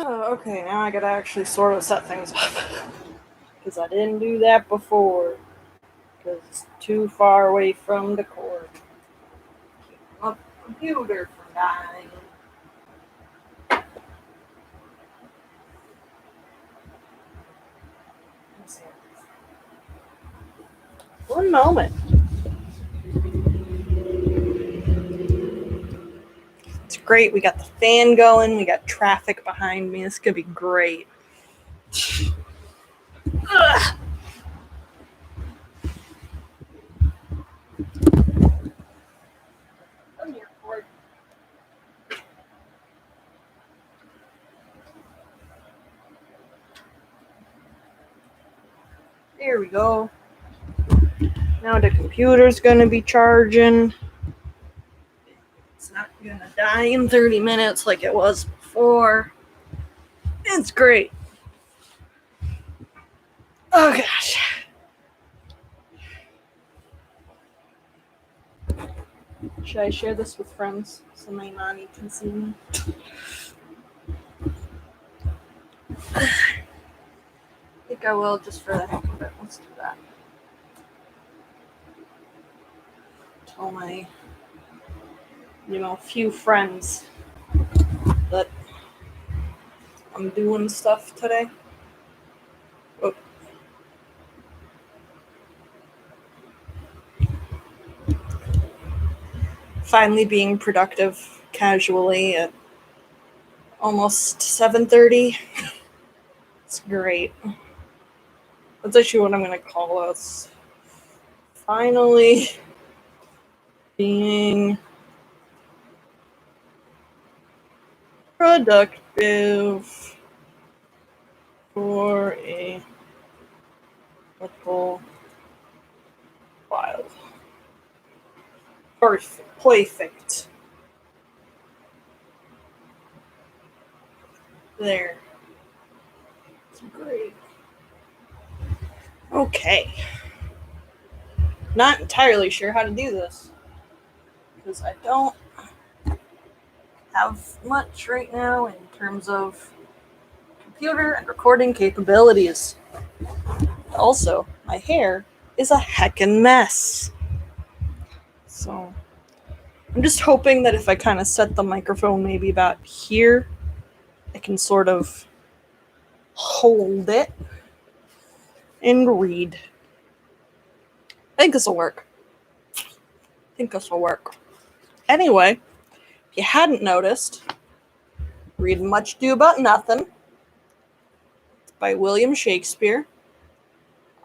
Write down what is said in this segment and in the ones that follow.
Okay, now I gotta actually sort of set things up. Because I didn't do that before. Because it's too far away from the cord. Keep my computer from dying. Let's see. One moment. It's great. We got the fan going. We got traffic behind me. This could be great. Ugh. Come here, cord. There we go. Now the computer's gonna be charging. It's not gonna die in 30 minutes like it was before. It's great. Oh gosh. Should I share this with friends so my mommy can see me? I think I will just for the heck of it. Let's do that. Tell my, few friends that I'm doing stuff today. Oh. Finally being productive casually at almost 7:30. It's great. That's actually what I'm going to call us. Finally being productive for a little while. Perfect. There. It's great. Okay. Not entirely sure how to do this because I don't have much right now in terms of computer and recording capabilities. Also, my hair is a heckin' mess. So, I'm just hoping that if I kind of set the microphone maybe about here, I can sort of hold it and read. I think this will work. Anyway, if you hadn't noticed, read Much Ado About Nothing by William Shakespeare.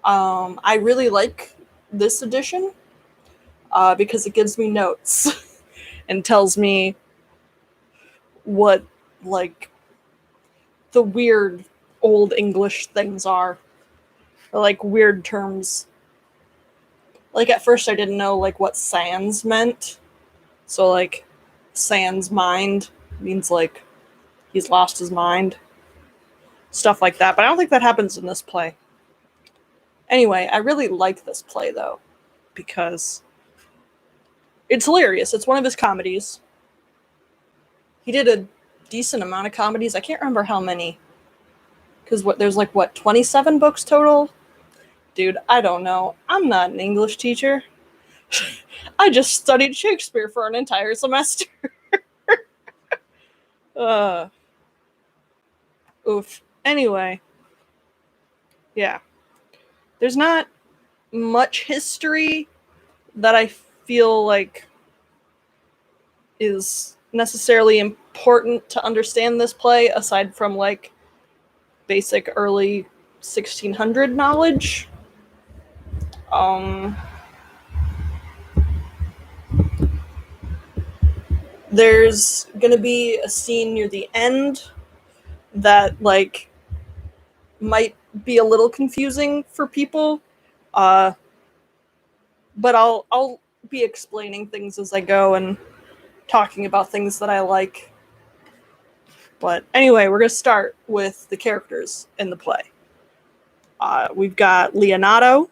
I really like this edition because it gives me notes and tells me what, like, the weird old English things are. Or, like, weird terms. Like, at first I didn't know, like, what sans meant. So, like, sans mind means, like, he's lost his mind. Stuff like that. But I don't think that happens in this play. Anyway, I really like this play, though, because it's hilarious. It's one of his comedies. He did a decent amount of comedies. I can't remember how many. Because there's 27 books total? Dude, I don't know. I'm not an English teacher. I just studied Shakespeare for an entire semester. Oof. Anyway. Yeah. There's not much history that I feel like is necessarily important to understand this play, aside from, like, basic early 1600 knowledge. There's gonna be a scene near the end that, like, might be a little confusing for people, but I'll be explaining things as I go and talking about things that I like. But anyway, we're gonna start with the characters in the play. We've got Leonato,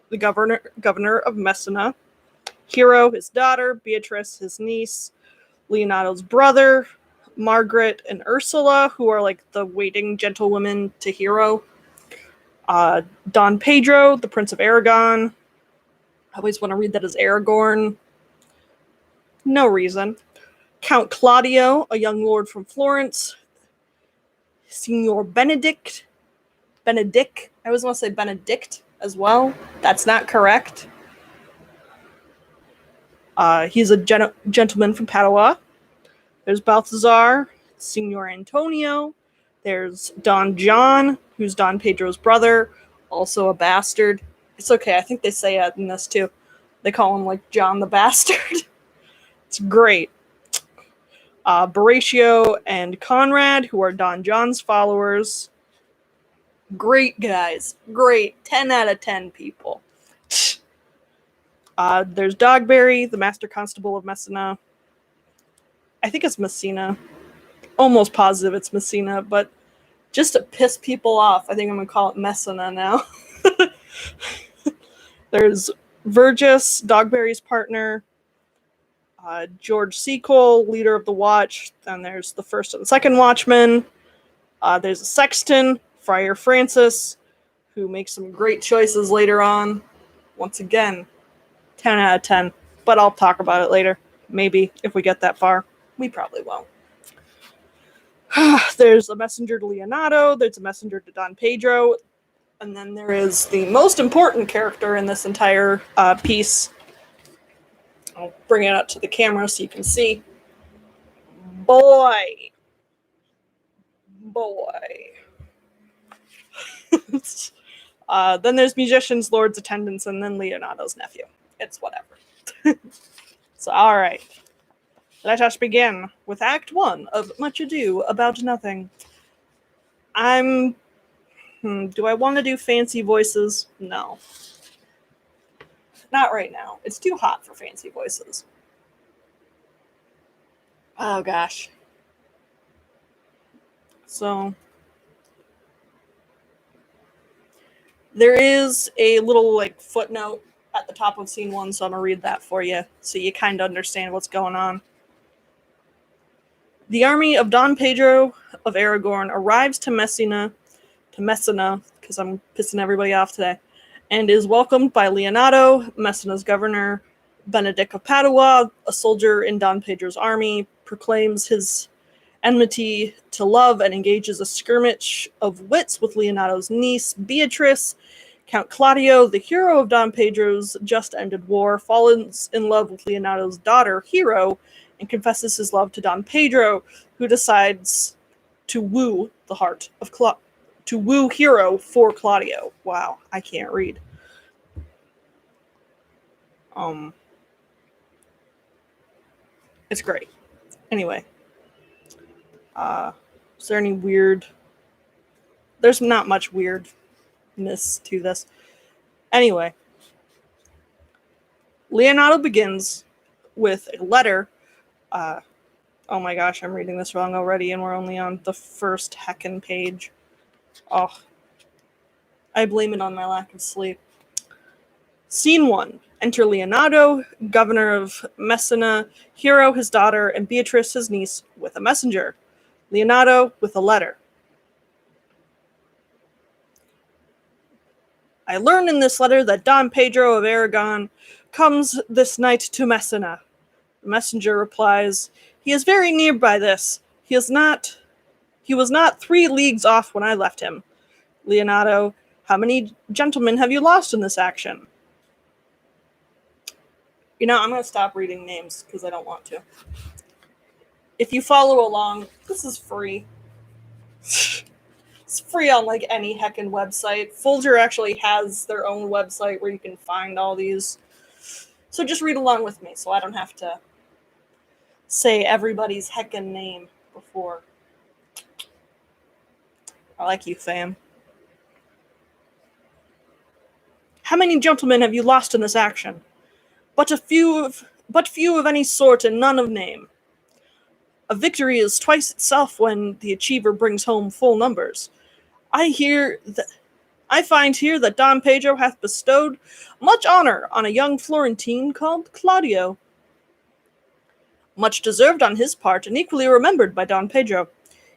the governor of Messina, Hero, his daughter, Beatrice, his niece, Leonato's brother, Margaret and Ursula, who are like the waiting gentlewomen to Hero. Don Pedro, the Prince of Aragon. I always want to read that as Aragorn. No reason. Count Claudio, a young lord from Florence. Signor Benedict. I always want to say Benedict as well. That's not correct. He's a gentleman from Padua. There's Balthazar, Signor Antonio. There's Don John, who's Don Pedro's brother, also a bastard. It's okay, I think they say that in this too. They call him like John the Bastard. It's great. Horatio and Conrad, who are Don John's followers. Great guys. Great. 10 out of 10 people. There's Dogberry, the Master Constable of Messina. I think it's Messina. Almost positive it's Messina, but just to piss people off, I think I'm going to call it Messina now. There's Vergis, Dogberry's partner. George Seacole, leader of the Watch. Then there's the first and the second Watchmen. There's a Sexton, Friar Francis, who makes some great choices later on. Once again, 10 out of 10. But I'll talk about it later. Maybe, if we get that far. We probably won't. There's a messenger to Leonardo. There's a messenger to Don Pedro. And then there is the most important character in this entire piece. I'll bring it up to the camera so you can see. Boy. Then there's musicians, lords, attendants, and then Leonardo's nephew. It's whatever. So, alright. Let us begin with Act 1 of Much Ado About Nothing. Do I want to do fancy voices? No. Not right now. It's too hot for fancy voices. Oh, gosh. So, there is a little, footnote at the top of scene 1, so I'm going to read that for you, so you kind of understand what's going on. The army of Don Pedro of Aragorn arrives to Messina, because I'm pissing everybody off today, and is welcomed by Leonardo, Messina's governor. Benedict of Padua, a soldier in Don Pedro's army, proclaims his enmity to love and engages a skirmish of wits with Leonardo's niece, Beatrice. Count Claudio, the hero of Don Pedro's just-ended war, falls in love with Leonardo's daughter, Hero, and confesses his love to Don Pedro, who decides to woo the heart of to woo Hero for Claudio. Wow, I can't read. It's great. Anyway. Is there any weird... There's not much weirdness to this. Anyway. Leonardo begins with a letter. Oh my gosh, I'm reading this wrong already, and we're only on the first heckin' page. Oh. I blame it on my lack of sleep. Scene 1. Enter Leonardo, governor of Messina, Hero, his daughter, and Beatrice, his niece, with a messenger. Leonardo with a letter. I learn in this letter that Don Pedro of Aragon comes this night to Messina. The messenger replies, he is very near by this. He was not 3 leagues off when I left him. Leonardo, how many gentlemen have you lost in this action? You know, I'm going to stop reading names because I don't want to. If you follow along, this is free. It's free on any heckin' website. Folger actually has their own website where you can find all these. So just read along with me so I don't have to say everybody's heckin' name before. I like you, fam. How many gentlemen have you lost in this action? But few of any sort and none of name. A victory is twice itself when the achiever brings home full numbers. I find here that Don Pedro hath bestowed much honor on a young Florentine called Claudio. much deserved on his part, and equally remembered by Don Pedro.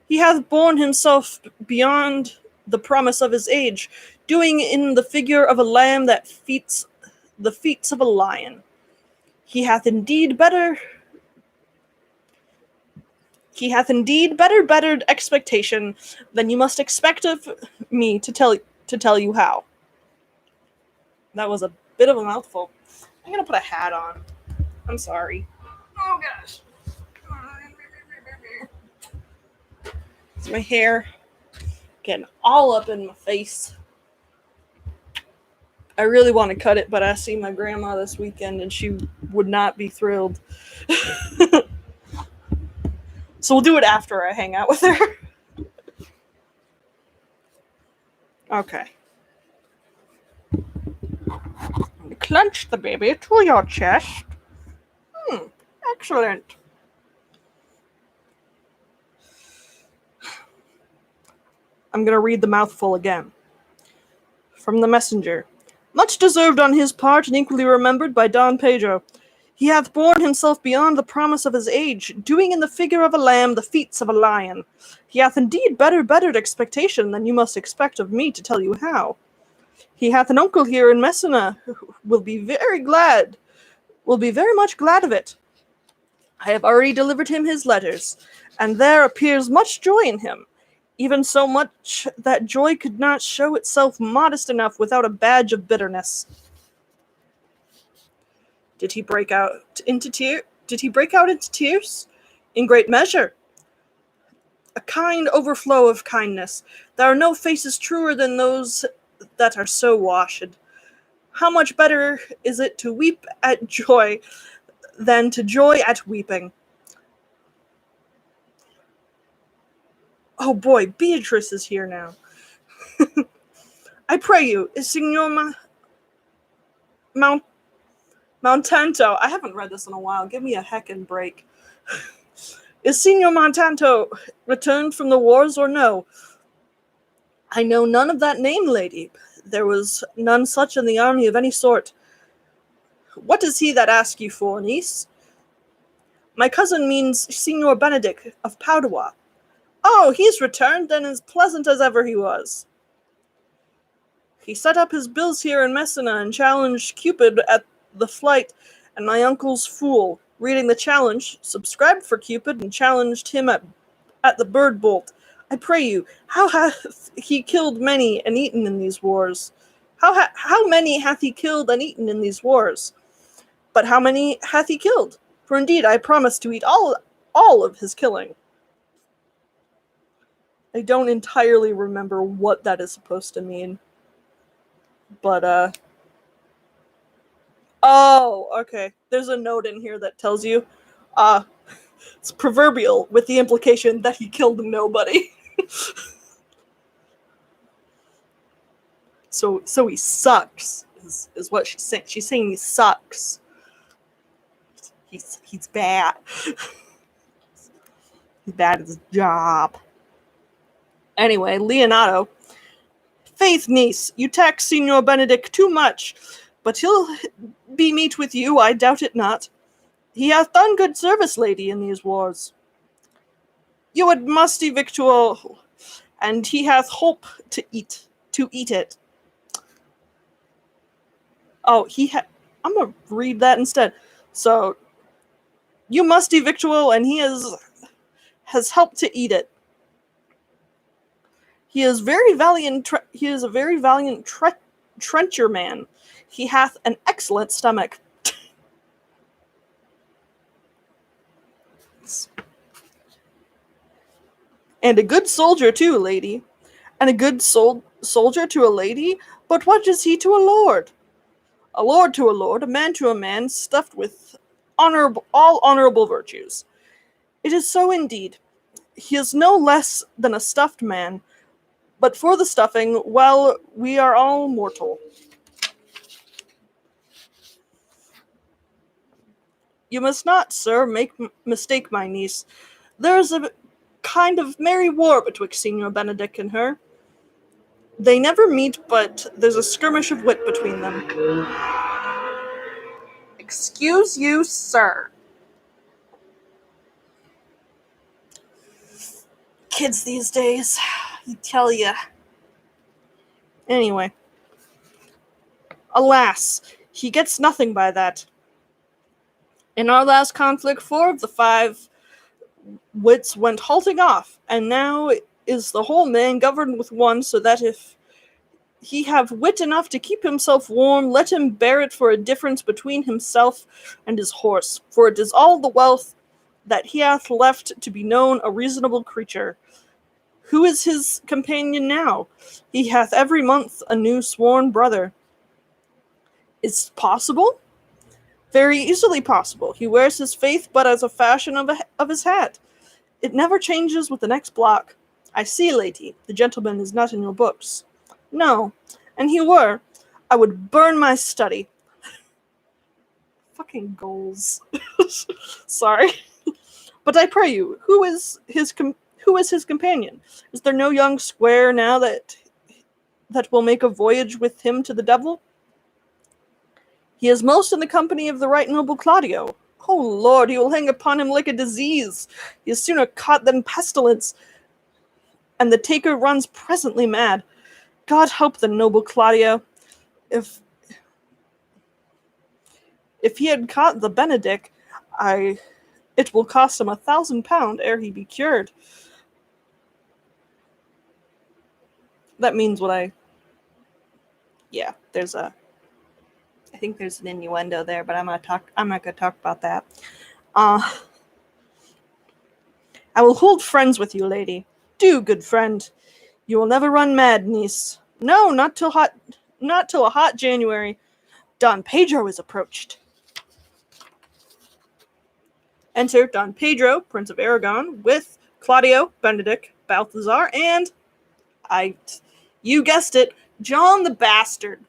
He hath borne himself beyond the promise of his age, doing in the figure of a lamb that feats the feats of a lion. He hath indeed bettered expectation than you must expect of me to tell you how. That was a bit of a mouthful. I'm gonna put a hat on. I'm sorry. Oh gosh. It's my hair getting all up in my face. I really want to cut it, but I see my grandma this weekend and she would not be thrilled. So we'll do it after I hang out with her. Okay. Clench the baby to your chest. Excellent. I'm going to read the mouthful again. From the messenger. Much deserved on his part, and equally remembered by Don Pedro. He hath borne himself beyond the promise of his age, doing in the figure of a lamb the feats of a lion. He hath indeed bettered expectation than you must expect of me to tell you how. He hath an uncle here in Messina, who will be very much glad of it. I have already delivered him his letters, and there appears much joy in him, even so much that joy could not show itself modest enough without a badge of bitterness. Did he break out into tears? In great measure. A kind overflow of kindness. There are no faces truer than those that are so washed. How much better is it to weep at joy than to joy at weeping? Oh boy, Beatrice is here now. I pray you, is Signor Montanto, I haven't read this in a while, give me a heckin' break. Is Signor Montanto returned from the wars or no? I know none of that name, lady. There was none such in the army of any sort. What is he that ask you for, niece? My cousin means Signor Benedict of Padua. Oh, he's returned and as pleasant as ever he was. He set up his bills here in Messina and challenged Cupid at the flight, and my uncle's fool, reading the challenge, subscribed for Cupid and challenged him at the bird bolt. I pray you, how hath he killed many and eaten in these wars? How many hath he killed and eaten in these wars? But how many hath he killed? For indeed I promise to eat all of his killing. I don't entirely remember what that is supposed to mean. But, oh, okay. There's a note in here that tells you, it's proverbial with the implication that he killed nobody. So he sucks, is what she's saying. She's saying he sucks. He's bad. He's bad at his job. Anyway, Leonardo. Faith, niece, you tax Signor Benedict too much, but he'll be meet with you, I doubt it not. He hath done good service, lady, in these wars. You had musty victual, and he hath hope to eat it. Oh, I'm gonna read that instead. So, you musty victual, and he has helped to eat it. He is a very valiant trencher man. He hath an excellent stomach. And a good soldier too, lady. And a good soldier to a lady? But what is he to a lord? A lord to a lord, a man to a man, stuffed with all honorable virtues. It is so indeed. He is no less than a stuffed man, but for the stuffing, well, we are all mortal. You must not, sir, mistake my niece. There is a kind of merry war betwixt Signor Benedict and her. They never meet, but there's a skirmish of wit between them. Excuse you, sir. Kids these days, I tell ya. Anyway. Alas, he gets nothing by that. In our last conflict, 4 of the 5 wits went halting off, and now is the whole man governed with one, so that if he have wit enough to keep himself warm, let him bear it for a difference between himself and his horse, for it is all the wealth that he hath left to be known a reasonable creature. Who is his companion now? He hath every month a new sworn brother. Is it possible? Very easily possible. He wears his faith but as a fashion of his hat. It never changes with the next block. I see, lady, the gentleman is not in your books. No, and he were, I would burn my study. Fucking goals. Sorry. But I pray you, who is his companion? Is there no young squire now that will make a voyage with him to the devil? He is most in the company of the right noble Claudio. Oh Lord, he will hang upon him like a disease. He is sooner caught than pestilence, and the taker runs presently mad. God help the noble Claudio. If he had caught the Benedict, it will cost him £1,000 ere he be cured. That means I think there's an innuendo there, but I'm not gonna talk about that. I will hold friends with you, lady. Do, good friend. You will never run mad, niece. No, not till a hot January. Don Pedro is approached. Enter Don Pedro, Prince of Aragon, with Claudio, Benedict, Balthazar, and you guessed it, John the Bastard.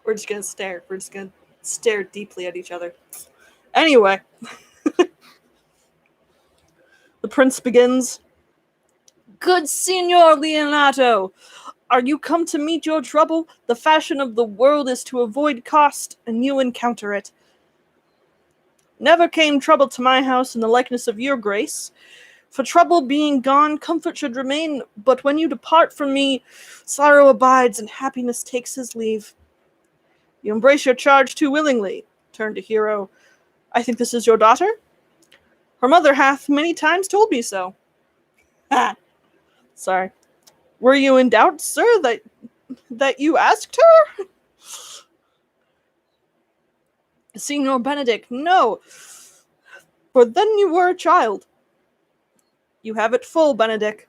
We're just gonna stare. We're just gonna stare deeply at each other. Anyway. The prince begins. Good Signor Leonato, are you come to meet your trouble? The fashion of the world is to avoid cost, and you encounter it. Never came trouble to my house in the likeness of your grace. For trouble being gone, comfort should remain, but when you depart from me, sorrow abides and happiness takes his leave. You embrace your charge too willingly. Turn to Hero. I think this is your daughter? Her mother hath many times told me so. Ah, sorry. Were you in doubt, sir, that you asked her? Signor Benedict, no. For then you were a child. You have it full, Benedict.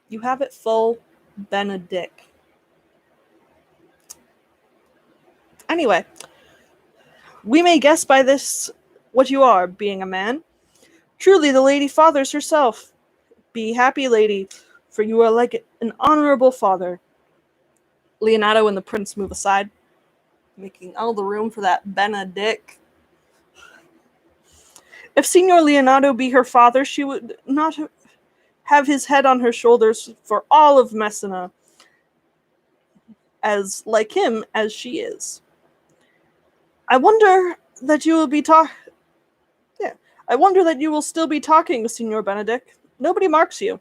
You have it full, Benedict. Anyway, we may guess by this what you are, being a man. Truly the lady fathers herself. Be happy, lady, for you are like an honorable father. Leonato and the prince move aside, making all the room for that Benedict. If Signor Leonato be her father, she would not have his head on her shoulders for all of Messina, as like him as she is. I wonder that you will still be talking, Signor Benedict. Nobody marks you.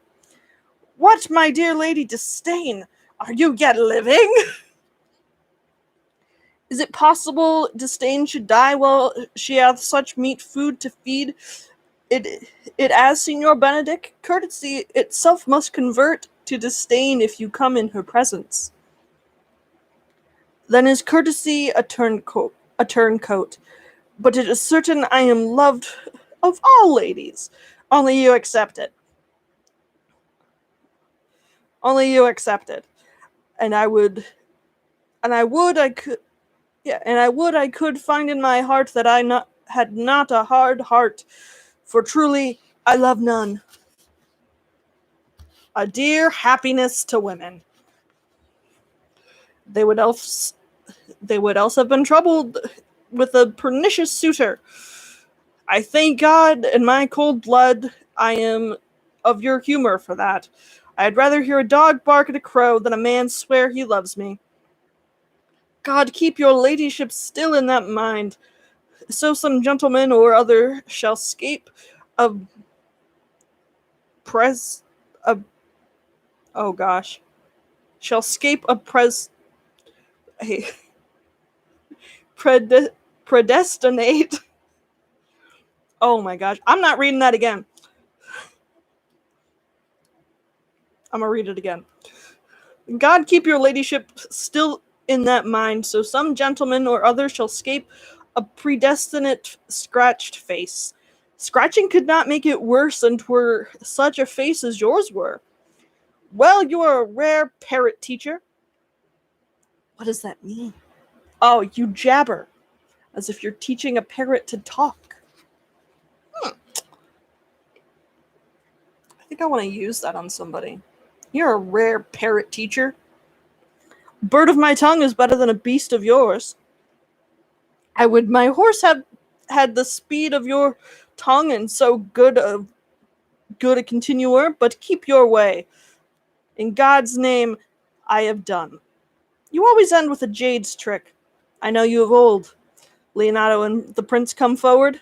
What, my dear lady, disdain? Are you yet living? Is it possible disdain should die while she hath such meat food to feed it as, Signor Benedict? Courtesy itself must convert to disdain if you come in her presence. Then is courtesy a turncoat, but it is certain I am loved of all ladies. Only you accept it. And I would I could find in my heart that I had not a hard heart, for truly I love none. A dear happiness to women. They would else have been troubled with a pernicious suitor. I thank God in my cold blood I am of your humor for that. I'd rather hear a dog bark at a crow than a man swear he loves me. God keep your ladyship still in that mind. So some gentleman or other shall scape a pres... a... oh gosh. Shall scape a a prede- predestinate... oh my gosh. I'm not reading that again. I'm gonna read it again. God keep your ladyship still in that mind, so some gentleman or other shall scape a predestinate scratched face. Scratching could not make it worse, and 'twere such a face as yours were. Well, you're a rare parrot teacher. What does that mean? Oh, you jabber, as if you're teaching a parrot to talk. I think I want to use that on somebody. You're a rare parrot teacher. Bird of my tongue is better than a beast of yours. I would my horse have had the speed of your tongue and so good a continuer, but keep your way. In God's name, I have done. You always end with a jade's trick. I know you of old. Leonardo and the prince come forward.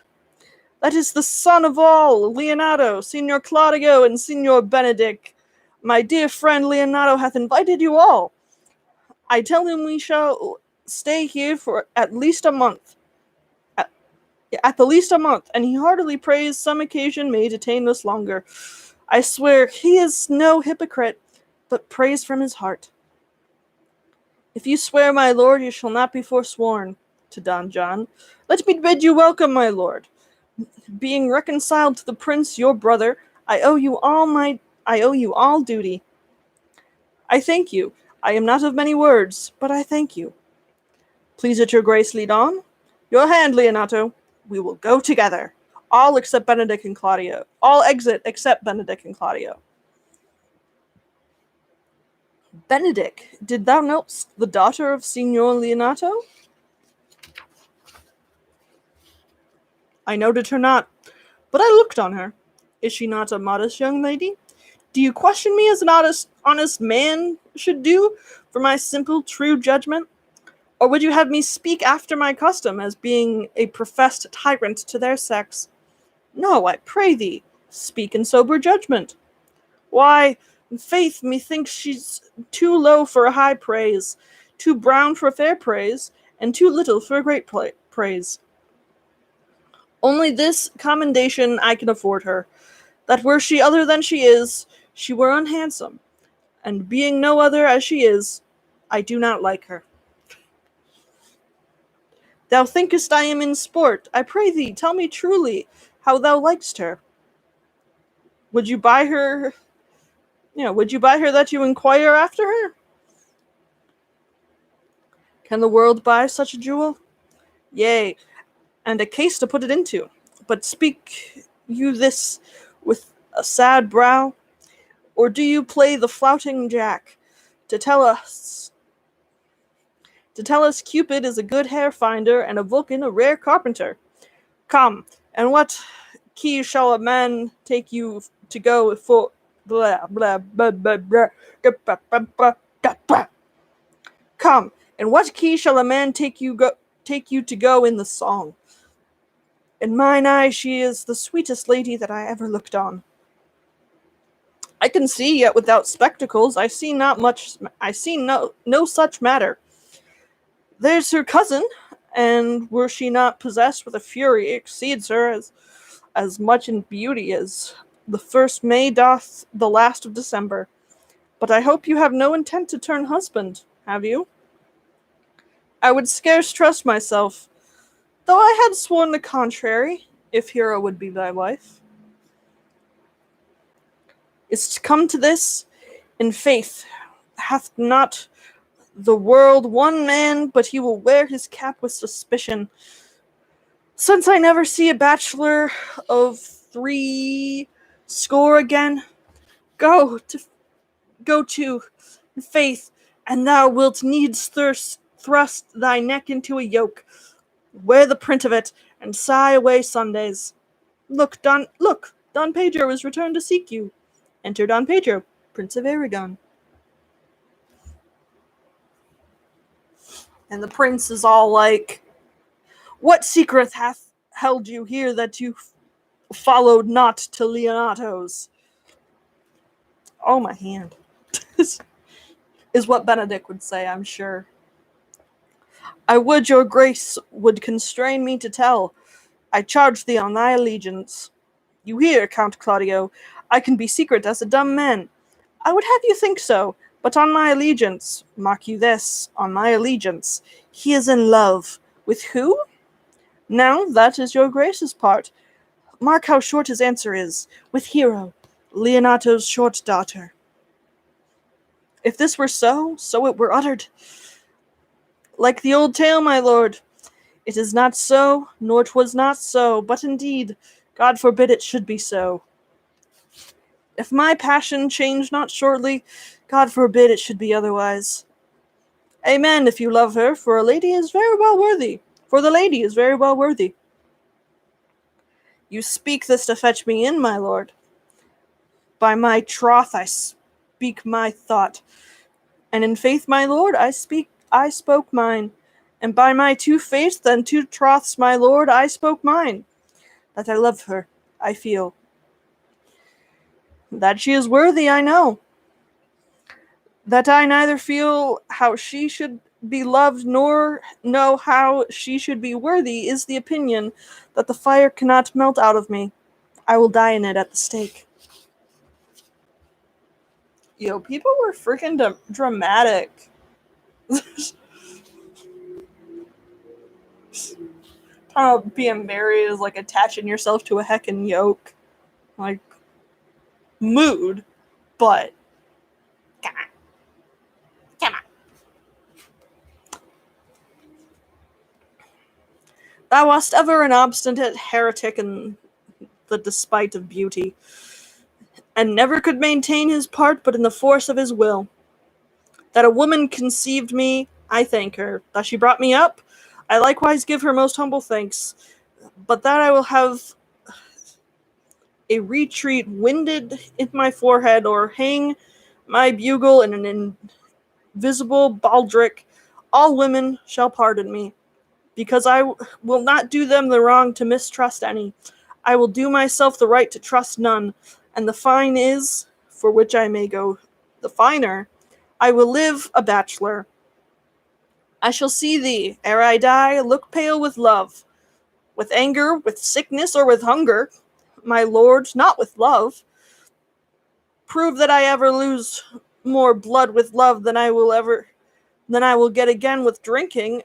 That is the son of all, Leonardo, Signor Claudio, and Signor Benedict. My dear friend Leonardo hath invited you all. I tell him we shall stay here for at least a month. At the least a month, and he heartily prays some occasion may detain us longer. I swear he is no hypocrite, but prays from his heart. If you swear, my lord, you shall not be forsworn. To Don John, let me bid you welcome, my lord. Being reconciled to the prince, your brother, I owe you all duty. I thank you. I am not of many words, but I thank you. Please at your grace lead on. Your hand, Leonato. We will go together. All except Benedict and Claudio. All exit except Benedict and Claudio. Benedict, did thou know the daughter of Signor Leonato? I noted her not, but I looked on her. Is she not a modest young lady? Do you question me as an honest man should do for my simple, true judgment? Or would you have me speak after my custom, as being a professed tyrant to their sex? No, I pray thee, speak in sober judgment. Why, in faith, methinks she's too low for a high praise, too brown for fair praise, and too little for a great praise. Only this commendation I can afford her, that were she other than she is, she were unhandsome, and being no other as she is, I do not like her. Thou thinkest I am in sport. I pray thee, tell me truly how thou likest her. Would you buy her that you inquire after her? Can the world buy such a jewel? Yea, and a case to put it into. But speak you this with a sad brow, or do you play the flouting jack to tell us Cupid is a good hair finder and a Vulcan a rare carpenter? Come, and what key shall a man take you to go for blah blah blah blah blah blah blah blah blah. Come, and what key shall a man take you to go in the song? In mine eye she is the sweetest lady that I ever looked on. I can see, yet without spectacles I see no such matter. There's her cousin, and were she not possessed with a fury, exceeds her as much in beauty as the first May doth the last of December. But I hope you have no intent to turn husband, have you? I would scarce trust myself, though I had sworn the contrary, if Hera would be thy wife. Is't come to this, in faith, hath not the world one man, but he will wear his cap with suspicion. Since I never see a bachelor of 60 again, go to, in faith, and thou wilt needs thrust thy neck into a yoke, wear the print of it, and sigh away Sundays. Look, Don Pedro is returned to seek you. Enter Don Pedro, Prince of Aragon. And the prince is all like, What secret hath held you here that you followed not to Leonato's? Oh, my hand. Is what Benedict would say, I'm sure. I would your grace would constrain me to tell. I charge thee on thy allegiance. You hear, Count Claudio, I can be secret as a dumb man. I would have you think so, but on my allegiance, mark you this, on my allegiance, he is in love. With who? Now, that is your grace's part. Mark how short his answer is. With Hero, Leonato's short daughter. If this were so, so it were uttered. Like the old tale, my lord. It is not so, nor 'twas not so, but indeed, God forbid it should be so. If my passion change not shortly, God forbid it should be otherwise. Amen, if you love her, for a lady is very well worthy. For the lady is very well worthy. You speak this to fetch me in, my lord. By my troth I speak my thought. And in faith, my lord, I spoke mine. And by my two faiths and two troths, my lord, I spoke mine. That I love her, I feel. That she is worthy, I know. That I neither feel how she should be loved nor know how she should be worthy is the opinion that the fire cannot melt out of me. I will die in it at the stake. Yo, people were freaking dramatic. Being married is like attaching yourself to a heckin' yoke. Like, mood, but come on. Come on. Thou wast ever an obstinate heretic in the despite of beauty, and never could maintain his part but in the force of his will. That a woman conceived me, I thank her. That she brought me up, I likewise give her most humble thanks. But that I will have a retreat winded in my forehead, or hang my bugle in an invisible baldric, all women shall pardon me, because I will not do them the wrong to mistrust any. I will do myself the right to trust none, and the fine is, for which I may go the finer, I will live a bachelor. I shall see thee, ere I die, look pale with love, with anger, with sickness, or with hunger, my lord, not with love. Prove that I ever lose more blood with love than I will get again with drinking.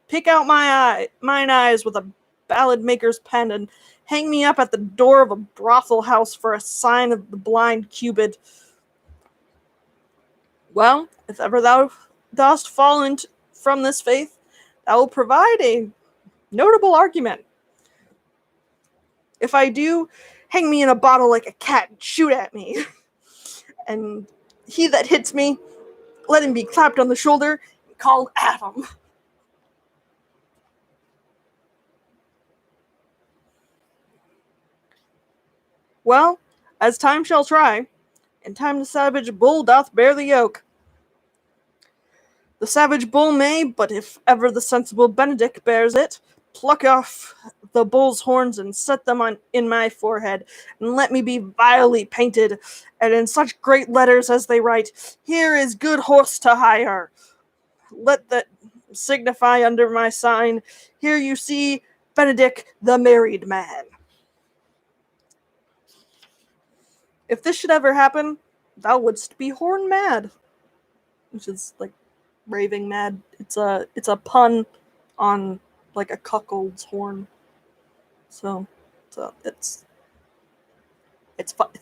Pick out mine eyes with a ballad maker's pen, and hang me up at the door of a brothel house for a sign of the blind Cupid. Well, if ever thou dost fall from this faith, thou will provide a notable argument. If I do, hang me in a bottle like a cat and shoot at me. And he that hits me, let him be clapped on the shoulder and called Adam. Well, as time shall try, in time the savage bull doth bear the yoke. The savage bull may, but if ever the sensible Benedict bears it, pluck off the bull's horns and set them in my forehead, and let me be vilely painted, and in such great letters as they write, here is good horse to hire. Let that signify under my sign, here you see Benedict the married man. If this should ever happen, thou wouldst be horn mad. Which is like raving mad. It's a pun on like a cuckold's horn. So it's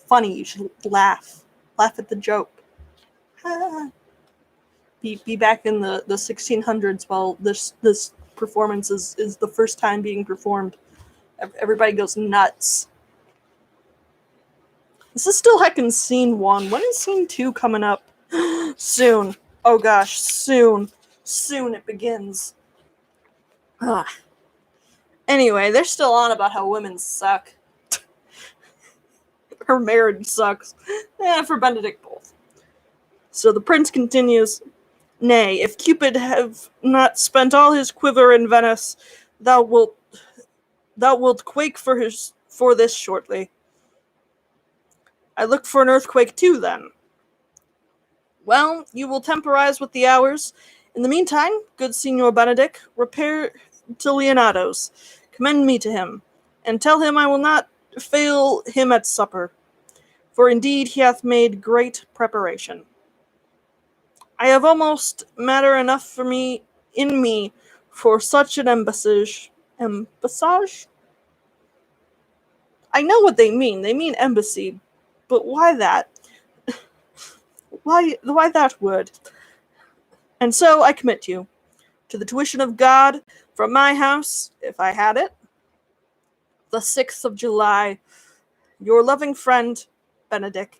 funny. You should laugh at the joke. Be back in the 1600s while this performance is the first time being performed. Everybody goes nuts. This is still heckin' scene 1. When is scene 2 coming up? Soon. Oh gosh, soon. Soon it begins. Ugh. Anyway, they're still on about how women suck. Her marriage sucks. For Benedict both. So the prince continues, nay, if Cupid have not spent all his quiver in Venice, Thou wilt quake for this shortly. I look for an earthquake too, then. Well, you will temporize with the hours. In the meantime, good Signor Benedict, repair to Leonato's. Commend me to him, and tell him I will not fail him at supper, for indeed he hath made great preparation. I have almost matter enough in me for such an embassage. Embassage? I know what they mean. They mean embassy. But why that? Why that word? And so I commit you to the tuition of God from my house, if I had it, the 6th of July, your loving friend, Benedict.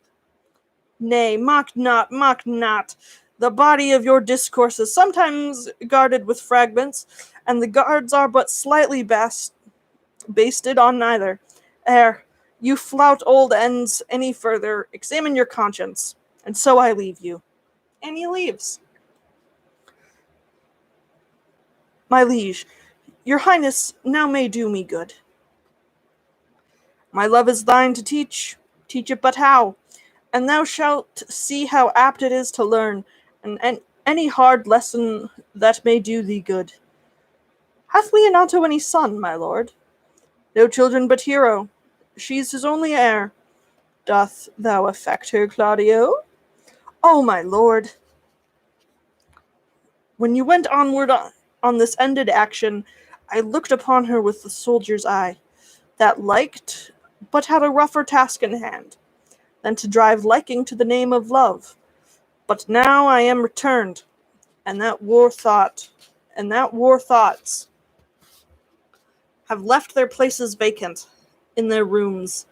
Nay, mock not, mock not. The body of your discourse is sometimes guarded with fragments, and the guards are but slightly basted on neither. Ere you flout old ends any further, examine your conscience, and so I leave you. And he leaves. My liege, your highness now may do me good. My love is thine to teach it but how? And thou shalt see how apt it is to learn, and any hard lesson that may do thee good. Hath Leonato any son, my lord? No children but Hero. She's his only heir. Doth thou affect her, Claudio? Oh, my lord! When you went onward on this ended action, I looked upon her with the soldier's eye, that liked, but had a rougher task in hand, than to drive liking to the name of love. But now I am returned, and that war thoughts have left their places vacant in their rooms,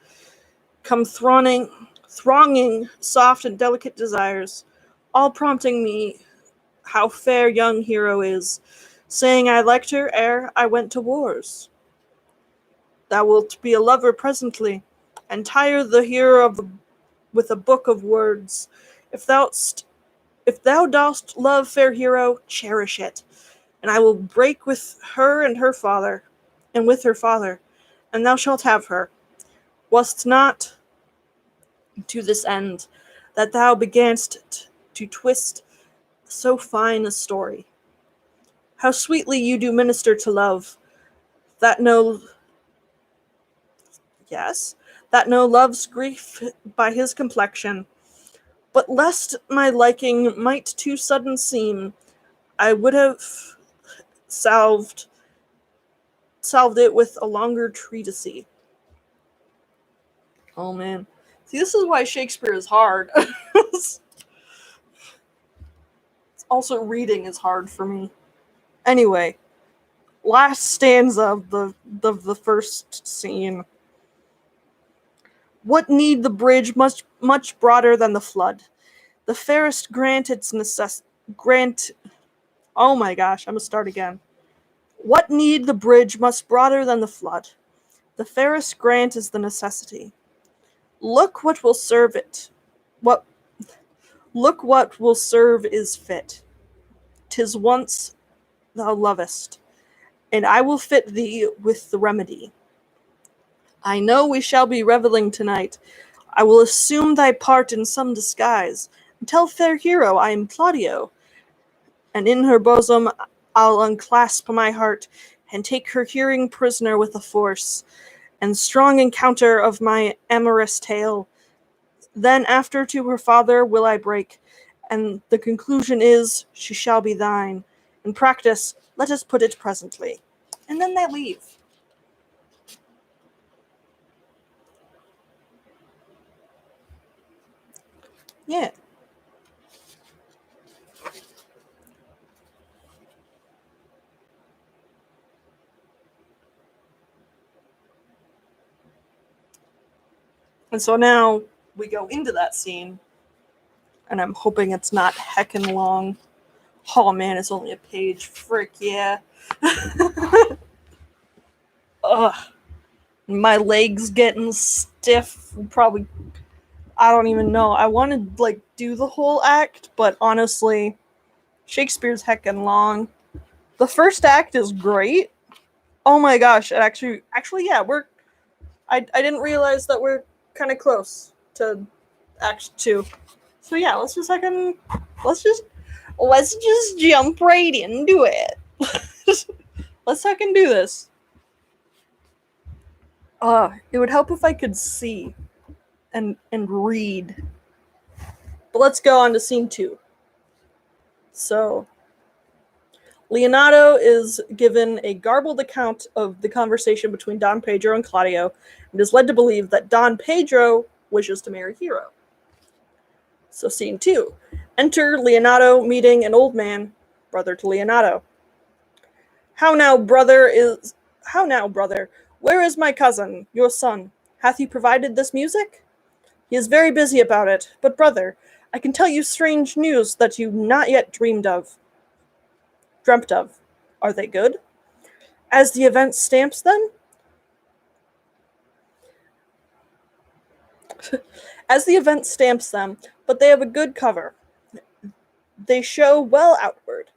come thronging soft and delicate desires, all prompting me how fair young Hero is, saying I liked her ere I went to wars. Thou wilt be a lover presently, and tire the hearer with a book of words. If thou dost love fair Hero, cherish it, and I will break with her and her father, and with her father, and thou shalt have her. Was't not to this end that thou beganst to twist so fine a story? How sweetly you do minister to love, that no love's grief by his complexion. But lest my liking might too sudden seem, I would have salved it with a longer treatise. Oh man. See, this is why Shakespeare is hard. Also, reading is hard for me. Anyway, last stanza of the first scene. What need the bridge much broader than the flood? The fairest grant oh my gosh, I'm gonna start again. What need the bridge much broader than the flood? The fairest grant is the necessity. Look what will serve it. Look what will serve is fit. 'Tis once thou lovest, and I will fit thee with the remedy. I know we shall be revelling tonight. I will assume thy part in some disguise, and tell fair Hero I am Claudio, and in her bosom I'll unclasp my heart, and take her hearing prisoner with a force, and strong encounter of my amorous tale. Then after to her father will I break, and the conclusion is she shall be thine. In practice, let us put it presently. And then they leave. Yeah. And so now we go into that scene, and I'm hoping it's not heckin' long. Oh man, it's only a page. Frick yeah. Ugh. My legs getting stiff. Probably, I don't even know. I want to do the whole act, but honestly, Shakespeare's heckin' long. The first act is great, Oh my gosh! It actually, yeah, we're. I didn't realize that we're kind of close to Act 2. So yeah, let's just let's just jump right into it. Let's fucking do this. It would help if I could see and read. But let's go on to scene 2. So Leonardo is given a garbled account of the conversation between Don Pedro and Claudio, and is led to believe that Don Pedro wishes to marry Hero. So scene 2. Enter Leonardo meeting an old man, brother to Leonardo. How now, brother? Where is my cousin, your son? Hath he provided this music? He is very busy about it, but brother, I can tell you strange news that you not yet dreamt of. Are they good? As the event stamps them? As the event stamps them, but they have a good cover. They show well outward.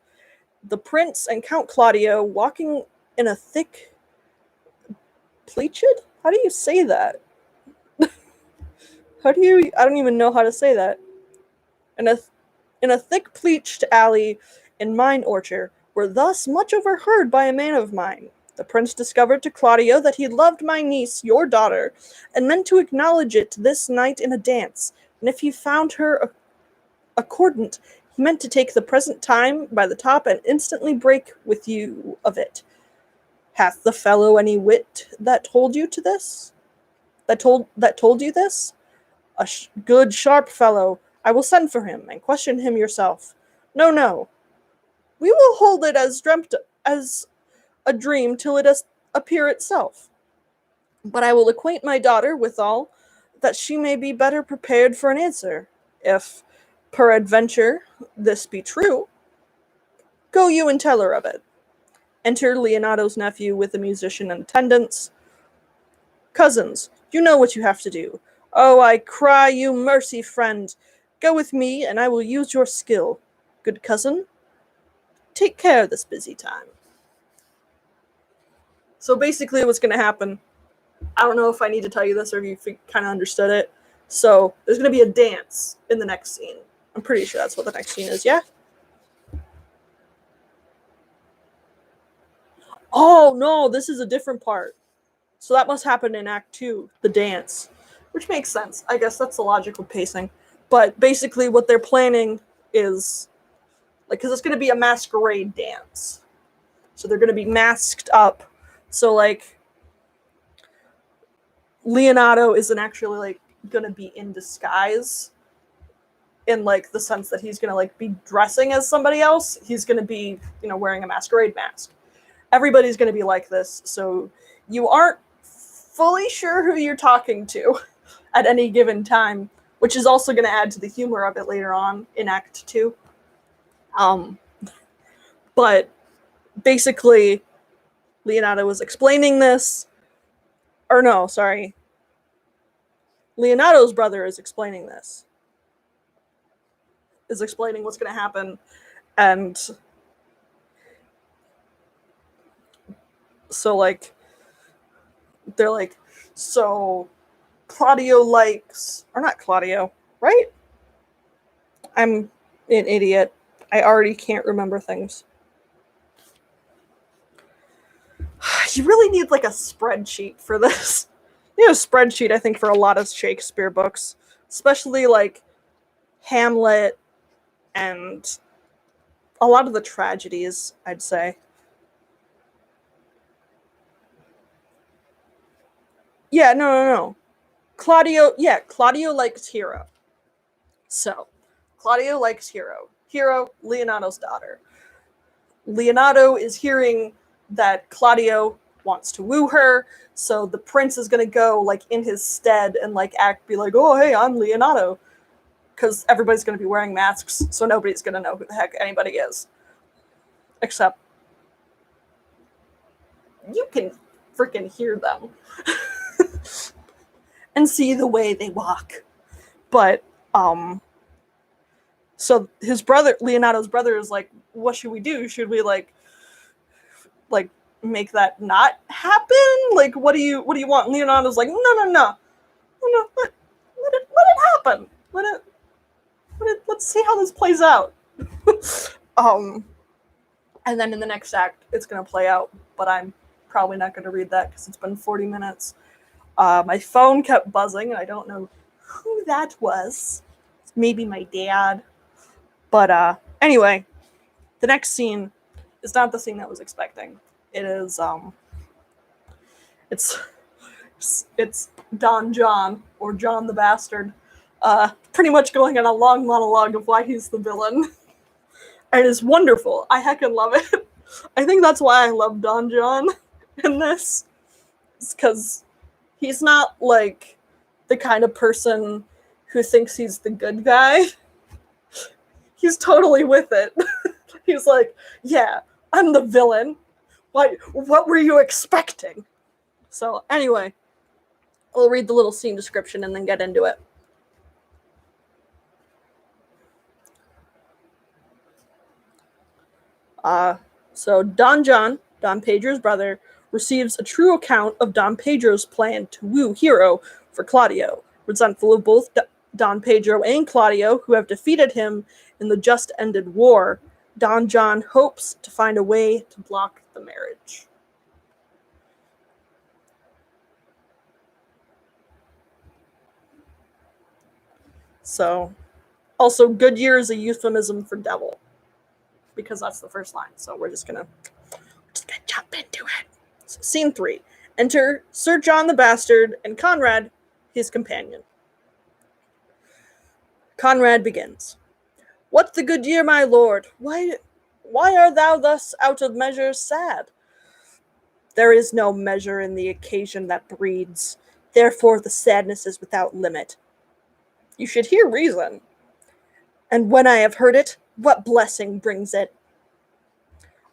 The prince and Count Claudio walking in a thick pleached? How do you say that? I don't even know how to say that. In a thick pleached alley in mine orchard, were thus much overheard by a man of mine. The prince discovered to Claudio that he loved my niece, your daughter, and meant to acknowledge it this night in a dance, and if he found her accordant, he meant to take the present time by the top and instantly break with you of it. Hath the fellow any wit that told you to this? That told you this? A good sharp fellow. I will send for him and question him yourself. No. We will hold it as a dream till it appear itself. But I will acquaint my daughter withal, that she may be better prepared for an answer. If, peradventure, this be true, go you and tell her of it. Enter Leonardo's nephew with the musician in attendance. Cousins, you know what you have to do. Oh, I cry you mercy, friend. Go with me, and I will use your skill. Good cousin, take care of this busy time. So basically what's going to happen, I don't know if I need to tell you this or if you kind of understood it. So there's going to be a dance in the next scene. I'm pretty sure that's what the next scene is, yeah? Oh, no, this is a different part. So that must happen in Act 2, the dance. Which makes sense. I guess that's the logical pacing. But basically what they're planning is, like, because it's going to be a masquerade dance. So they're going to be masked up. So, like, Leonardo isn't actually, like, going to be in disguise in, like, the sense that he's going to, like, be dressing as somebody else. He's going to be, wearing a masquerade mask. Everybody's going to be like this. So you aren't fully sure who you're talking to at any given time, which is also going to add to the humor of it later on in Act 2. But basically, Leonardo was explaining this. Or no, sorry. Leonardo's brother is explaining this. Is explaining what's going to happen. And so, like, they're like, so Claudio likes, or not Claudio, right? I'm an idiot. I already can't remember things. You really need, like, a spreadsheet for this. You know, a spreadsheet, I think, for a lot of Shakespeare books, especially, like, Hamlet and a lot of the tragedies, I'd say. Yeah, no. Claudio likes Hero. So, Claudio likes Hero. Hero, Leonardo's daughter. Leonardo is hearing that Claudio wants to woo her, so the prince is going to go, like, in his stead and, like, be like, oh, hey, I'm Leonardo. Because everybody's going to be wearing masks, so nobody's going to know who the heck anybody is. Except you can freaking hear them. And see the way they walk. But, so his brother, Leonardo's brother, is like, what should we do? Should we, like, make that not happen? Like, what do you want? And Leonardo's like, no, let it happen. Let's see how this plays out. And then in the next act, it's gonna play out, but I'm probably not gonna read that because it's been 40 minutes. My phone kept buzzing, and I don't know who that was. Maybe my dad. But anyway, the next scene is not the scene that I was expecting. It is it's Don John, or John the Bastard, pretty much going on a long monologue of why he's the villain. And it's wonderful. I heckin' love it. I think that's why I love Don John in this. It's because he's not like the kind of person who thinks he's the good guy. He's totally with it. He's like, yeah, I'm the villain. What were you expecting? So anyway, we'll read the little scene description and then get into it. So Don John, Don Pedro's brother, receives a true account of Don Pedro's plan to woo Hero for Claudio. Resentful of both Don Pedro and Claudio, who have defeated him in the just-ended war, Don John hopes to find a way to block the marriage. So, also, Goodyear is a euphemism for devil, because that's the first line. So we're just gonna jump into it. So, scene 3. Enter Sir John the Bastard and Conrad, his companion. Conrad begins. What the Goodyear, my lord? Why art thou thus out of measure sad? There is no measure in the occasion that breeds. Therefore the sadness is without limit. You should hear reason. And when I have heard it, what blessing brings it?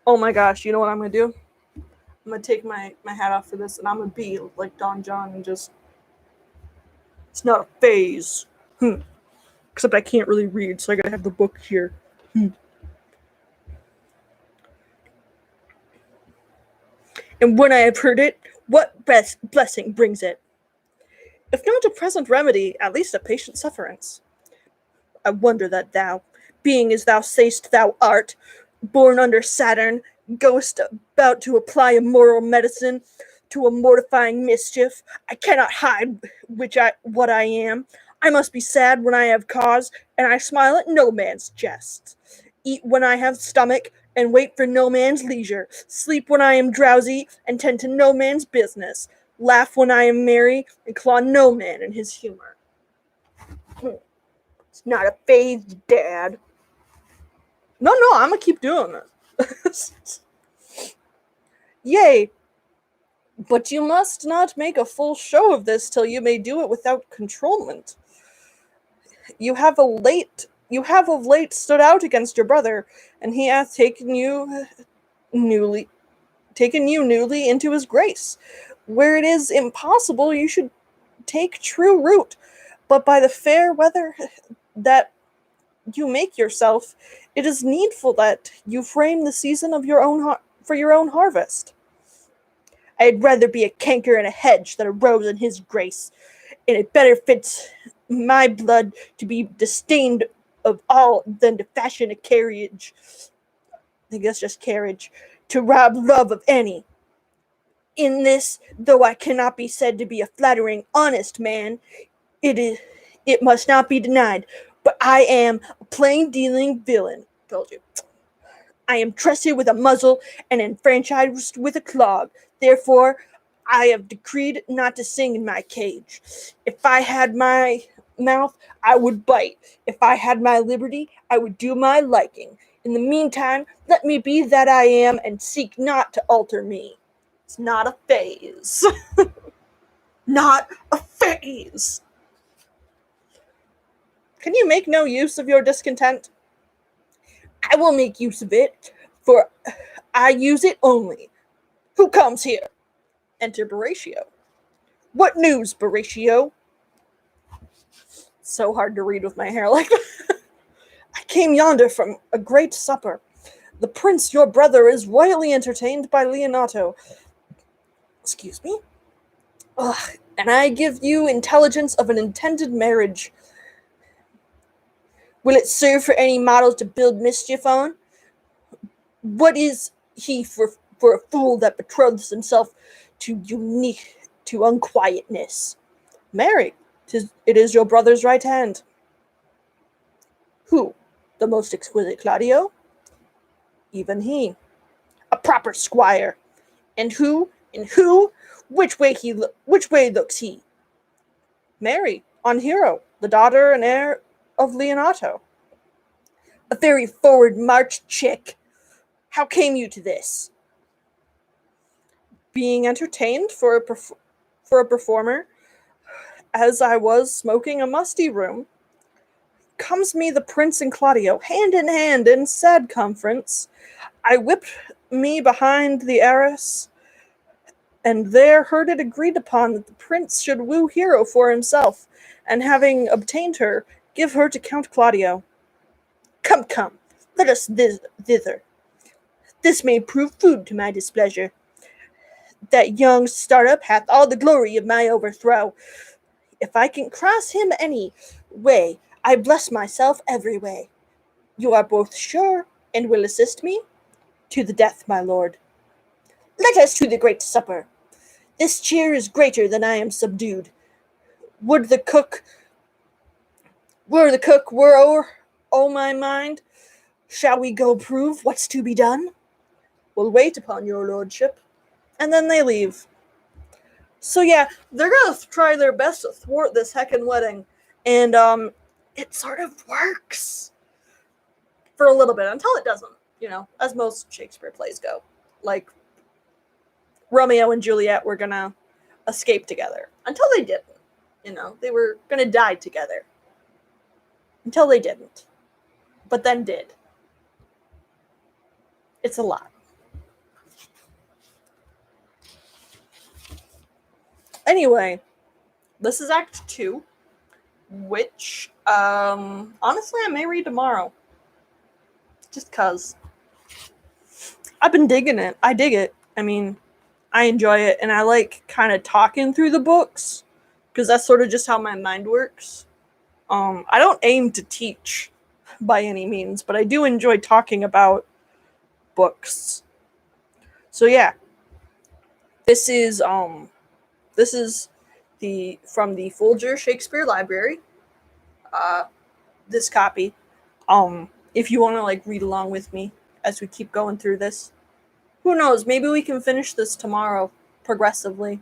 Oh my gosh, you know what I'm going to do? I'm going to take my hat off for this, and I'm going to be like Don John and just... It's not a phase. Except I can't really read, so I got to have the book here. And when I have heard it, what blessing brings it? If not a present remedy, at least a patient sufferance. I wonder that thou, being as thou say'st thou art, born under Saturn, goest about to apply a moral medicine to a mortifying mischief. I cannot hide what I am. I must be sad when I have cause, and I smile at no man's jests. Eat when I have stomach, and wait for no man's leisure. Sleep when I am drowsy, and tend to no man's business. Laugh when I am merry, and claw no man in his humor. It's not a phase, Dad. No, I'm gonna keep doing it. Yea, but you must not make a full show of this till you may do it without controlment. You have of late stood out against your brother, and he hath taken you newly into his grace, where it is impossible you should take true root, but by the fair weather that you make yourself, it is needful that you frame the season of for your own harvest. I had rather be a canker in a hedge than a rose in his grace, and it better fits my blood to be disdained of all than to fashion a carriage. I think that's just carriage, to rob love of any. In this, though I cannot be said to be a flattering, honest man, it must not be denied, but I am a plain-dealing villain. Told you. I am trusted with a muzzle and enfranchised with a clog. Therefore, I have decreed not to sing in my cage. If I had my mouth, I would bite. If I had my liberty, I would do my liking. In the meantime, let me be that I am, and seek not to alter me. It's not a phase. Not a phase. Can you make no use of your discontent? I will make use of it, for I use it only. Who comes here? Enter Horatio. What news, Horatio? So hard to read with my hair like that. I came yonder from a great supper. The prince, your brother, is royally entertained by Leonato. Excuse me? Ugh, and I give you intelligence of an intended marriage. Will it serve for any model to build mischief on? What is he for a fool that betroths himself to unquietness? Marry, it is your brother's right hand. Who? The most exquisite Claudio? Even he. A proper squire. And who? And who? Which way looks he? Mary, on Hero, the daughter and heir of Leonato. A very forward march chick. How came you to this? Being entertained for a performer, as I was smoking a musty room, comes me the prince and Claudio, hand in hand in sad conference. I whipped me behind the arras, and there heard it agreed upon that the prince should woo Hero for himself, and having obtained her, give her to Count Claudio. Come, come, let us thither. This may prove food to my displeasure. That young startup hath all the glory of my overthrow. If I can cross him any way, I bless myself every way. You are both sure, and will assist me? To the death, my lord. Let us to the great supper. This cheer is greater than I am subdued. Were the cook o'er, O my mind, shall we go prove what's to be done? We'll wait upon your lordship. And then they leave. So yeah, they're gonna try their best to thwart this heckin' wedding. And it sort of works. For a little bit, until it doesn't, as most Shakespeare plays go. Like, Romeo and Juliet were gonna escape together. Until they didn't. They were gonna die together. Until they didn't. But then did. It's a lot. Anyway, this is Act 2, which, honestly, I may read tomorrow. Just cause. I've been digging it. I dig it. I mean, I enjoy it, and I like kind of talking through the books, because that's sort of just how my mind works. I don't aim to teach by any means, but I do enjoy talking about books. So yeah, this is from the Folger Shakespeare Library. This copy. If you want to read along with me as we keep going through this, who knows? Maybe we can finish this tomorrow progressively.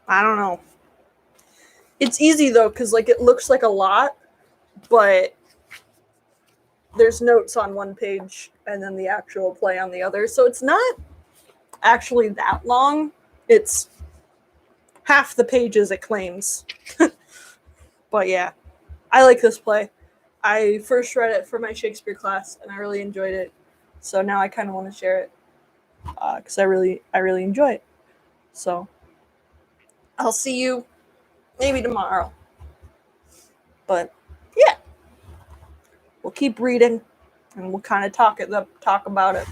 I don't know. It's easy though, because it looks like a lot, but there's notes on one page and then the actual play on the other, so it's not actually that long. It's half the pages it claims. But yeah, I like this play. I first read it for my Shakespeare class, and I really enjoyed it. So now I kind of want to share it because I really enjoy it. So I'll see you maybe tomorrow. But yeah, we'll keep reading, and we'll kind of talk about it.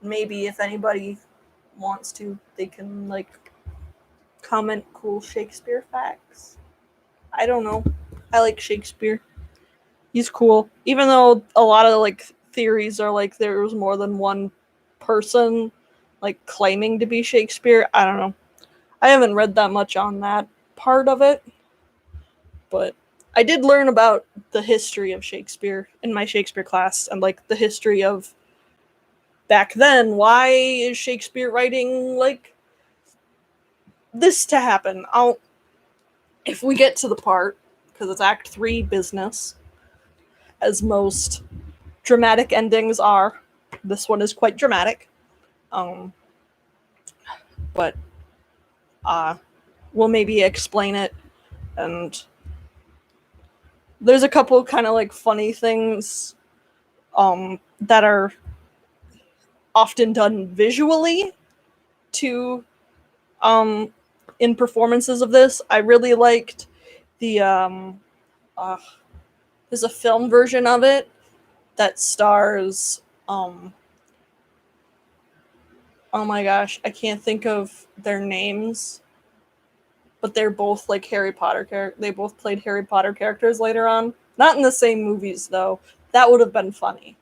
Maybe if anybody wants to, they can comment cool Shakespeare facts. I don't know. I like Shakespeare. He's cool. Even though a lot of theories are there was more than one person claiming to be Shakespeare. I don't know. I haven't read that much on that part of it. But I did learn about the history of Shakespeare in my Shakespeare class, and the history of back then. Why is Shakespeare writing this to happen? If we get to the part, because it's Act 3 business, as most dramatic endings are. This one is quite dramatic. But we'll maybe explain it, and there's a couple kind of funny things that are often done visually to in performances of this. I really liked the there's a film version of it that stars oh my gosh, I can't think of their names, but they're both like Harry Potter they both played Harry Potter characters later on. Not in the same movies though. That would have been funny.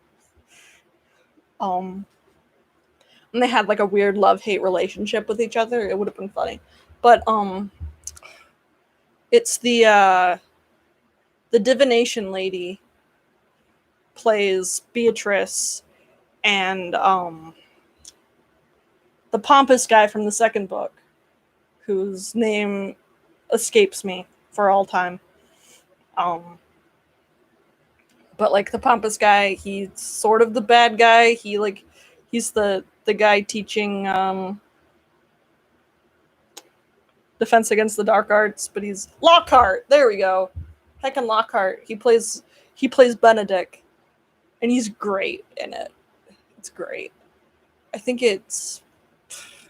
Um and they had like a weird love-hate relationship with each other. It would have been funny. But it's the divination lady plays Beatrice, and the pompous guy from the second book, whose name escapes me for all time. Um, but like the pompous guy, he's sort of the bad guy. He's the guy teaching Defense Against the Dark Arts, but he's Lockhart. There we go. Heckin' Lockhart. He plays Benedict, and he's great in it. It's great. I think it's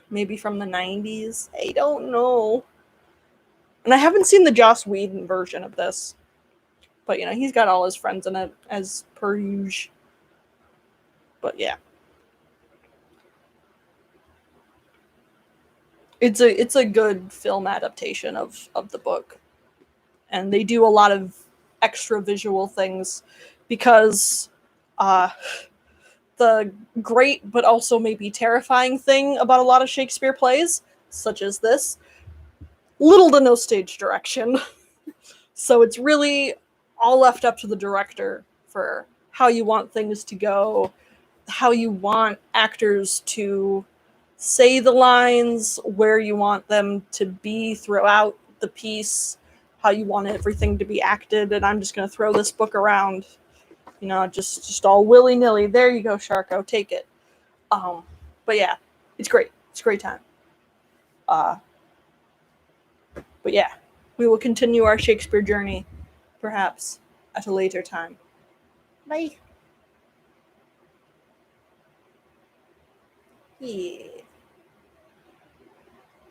maybe from the 90s. I don't know. And I haven't seen the Joss Whedon version of this. But, he's got all his friends in it, as per usual. But, yeah. It's a good film adaptation of the book. And they do a lot of extra visual things because the great but also maybe terrifying thing about a lot of Shakespeare plays, such as this, little to no stage direction. So it's really all left up to the director for how you want things to go, how you want actors to say the lines, where you want them to be throughout the piece, how you want everything to be acted. And I'm just going to throw this book around, just all willy-nilly. There you go, Sharko, take it. But yeah, it's great. It's a great time. But yeah, we will continue our Shakespeare journey, perhaps, at a later time. Bye. Yeah.